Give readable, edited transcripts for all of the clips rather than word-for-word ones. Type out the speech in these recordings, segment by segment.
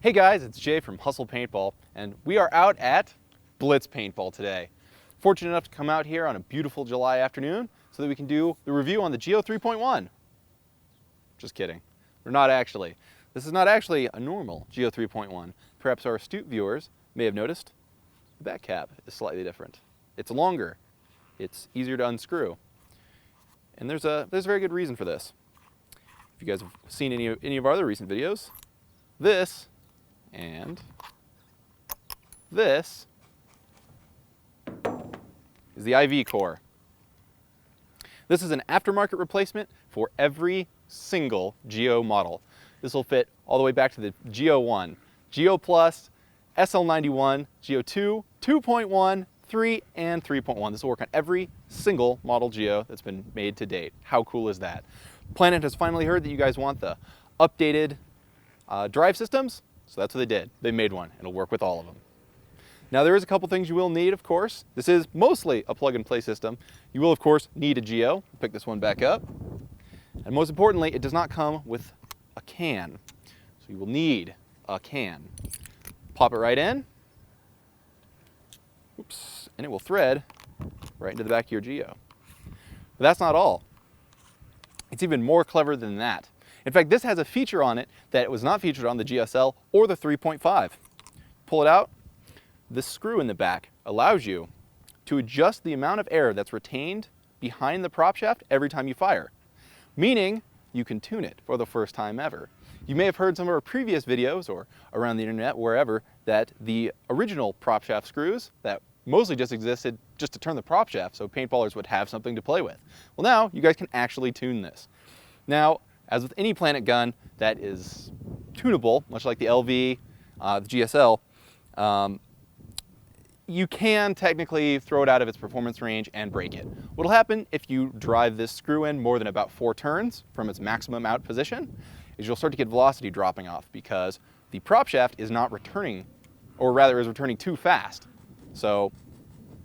Hey guys, it's Jay from Hustle Paintball, and we are out at Blitz Paintball today. Fortunate enough to come out here on a beautiful July afternoon so that we can do the review on the Geo 3.1. Just kidding. We're not actually. This is not actually a normal Geo 3.1. Perhaps our astute viewers may have noticed the back cap is slightly different. It's longer. It's easier to unscrew. And there's a very good reason for this. If you guys have seen any of our other recent videos, this and this is the IV core. This is an aftermarket replacement for every single Geo model. This will fit all the way back to the Geo 1, Geo Plus, SL91, Geo 2, 2.1, 3, and 3.1. This will work on every single model Geo that's been made to date. How cool is that? Planet has finally heard that you guys want the updated drive systems, so that's what they did. They made one. It'll work with all of them. Now there is a couple things you will need, of course. This is mostly a plug-and-play system. You will, of course, need a Geo. Pick this one back up. And most importantly, it does not come with a can. So you will need a can. Pop it right in. Oops, and it will thread right into the back of your Geo. But that's not all. It's even more clever than that. In fact, this has a feature on it that was not featured on the GSL or the 3.5. Pull it out. This screw in the back allows you to adjust the amount of air that's retained behind the prop shaft every time you fire, meaning you can tune it for the first time ever. You may have heard some of our previous videos or around the internet, wherever, that the original prop shaft screws that mostly just existed just to turn the prop shaft so paintballers would have something to play with. Well, now you guys can actually tune this. Now, as with any Planet gun that is tunable, much like the LV, the GSL, you can technically throw it out of its performance range and break it. What'll happen if you drive this screw in more than about 4 turns from its maximum out position is you'll start to get velocity dropping off because the prop shaft is not returning, or rather is returning too fast. So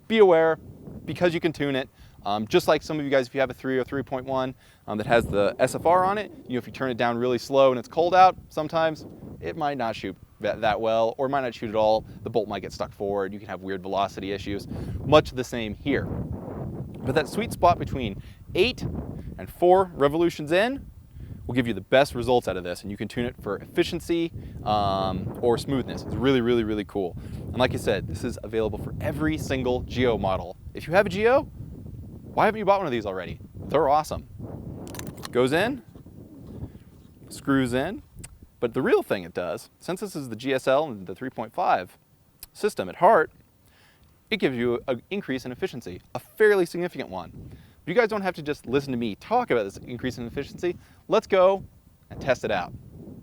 be aware, because you can tune it. Just like some of you guys, if you have a 3 or 3.1 that has the SFR on it, if you turn it down really slow and it's cold out, sometimes it might not shoot that well, or it might not shoot at all. The bolt might get stuck forward. You can have weird velocity issues. Much the same here. But that sweet spot between 8 and 4 revolutions in will give you the best results out of this, and you can tune it for efficiency or smoothness. It's really, really, really cool. And like I said, this is available for every single Geo model. If you have a Geo, why haven't you bought one of these already? They're awesome. Goes in, screws in, but the real thing it does, since this is the GSL and the 3.5 system at heart, it gives you an increase in efficiency, a fairly significant one. But you guys don't have to just listen to me talk about this increase in efficiency. Let's go and test it out.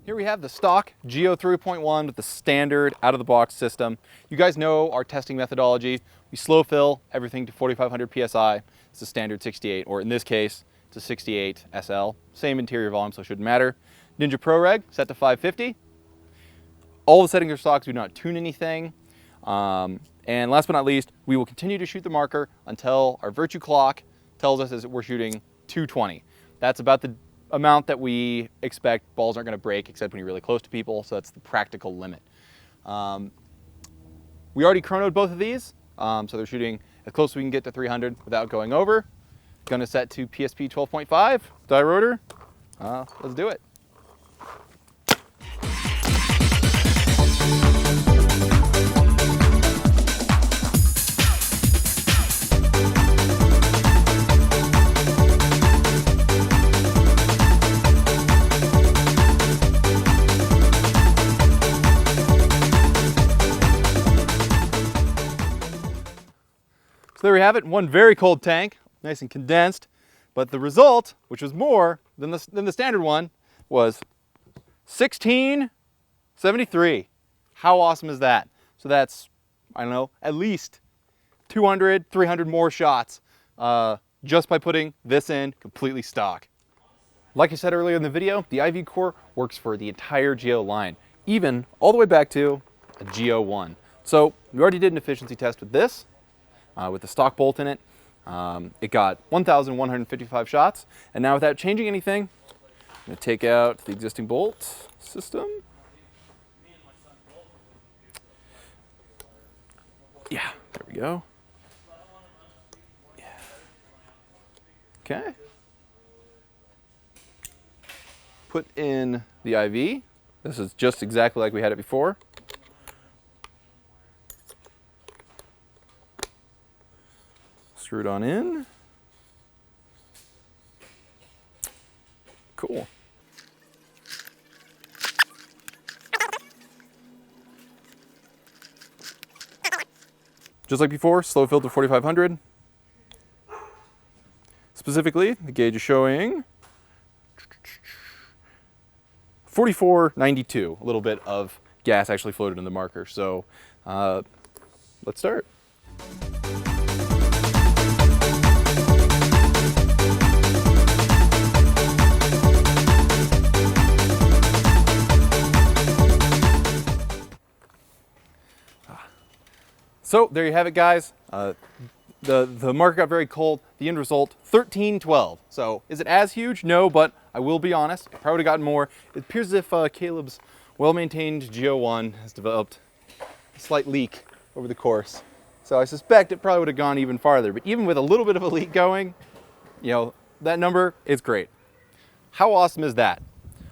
Here we have the stock Geo 3.1 with the standard out-of-the-box system. You guys know our testing methodology. We slow fill everything to 4,500 PSI. It's a standard 68, or in this case, it's a 68 SL. Same interior volume, so it shouldn't matter. Ninja Pro Reg, set to 550. All the settings are stock, so do not tune anything. And last but not least, we will continue to shoot the marker until our Virtue clock tells us that we're shooting 220. That's about the amount that we expect balls aren't going to break, except when you're really close to people, so that's the practical limit. We already chronoed both of these, so they're shooting as close as we can get to 300 without going over. Going to set to PSP 12.5, die rotor. Let's do it. So there we have it, one very cold tank, nice and condensed, but the result, which was more than the standard one, was 1673. How awesome is that? So that's, I don't know, at least 200, 300 more shots just by putting this in completely stock. Like I said earlier in the video, the IV core works for the entire Geo line, even all the way back to a Geo 1. So we already did an efficiency test with this. With the stock bolt in it. It got 1,155 shots, and now without changing anything, I'm going to take out the existing bolt system. we go. Yeah. Okay. Put in the IV. This is just exactly like we had it before. Screw it on in. Cool. Just like before, slow fill to 4500. Specifically, the gauge is showing 4492. A little bit of gas actually floated in the marker. So let's start. So there you have it, guys. The marker got very cold. The end result, 1312. So is it as huge? No, but I will be honest, I probably would have gotten more. It appears as if Caleb's well-maintained Geo1 has developed a slight leak over the course. So I suspect it probably would have gone even farther. But even with a little bit of a leak going, you know, that number is great. How awesome is that?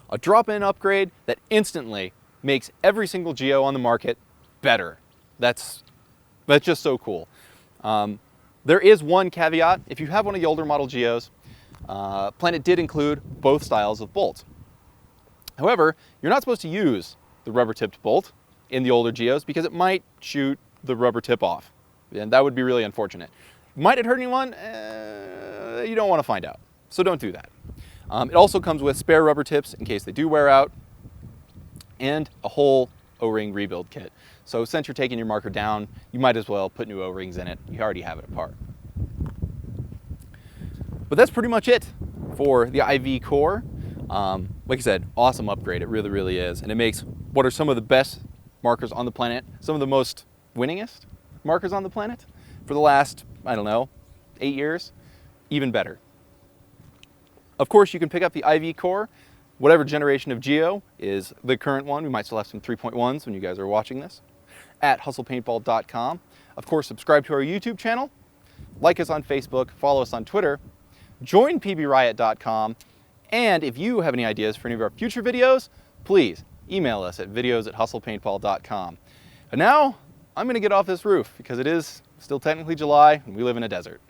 A drop-in upgrade that instantly makes every single Geo on the market better. That's just so cool. There is one caveat. If you have one of the older model Geos, Planet did include both styles of bolt. However, you're not supposed to use the rubber-tipped bolt in the older Geos because it might shoot the rubber tip off. And that would be really unfortunate. Might it hurt anyone? You don't want to find out. So don't do that. It also comes with spare rubber tips in case they do wear out, and a whole O-ring rebuild kit. So since you're taking your marker down, you might as well put new O-rings in it. You already have it apart. But that's pretty much it for the IV core. Like I said, awesome upgrade. It really, really is. And it makes what are some of the best markers on the planet, some of the most winningest markers on the planet for the last, I don't know, 8 years, even better. Of course, you can pick up the IV core. Whatever generation of Geo is the current one. We might still have some 3.1s when you guys are watching this. At hustlepaintball.com. Of course, subscribe to our YouTube channel. Like us on Facebook. Follow us on Twitter. Join pbriot.com. And if you have any ideas for any of our future videos, please email us at videos@hustlepaintball.com. And now, I'm going to get off this roof because it is still technically July and we live in a desert.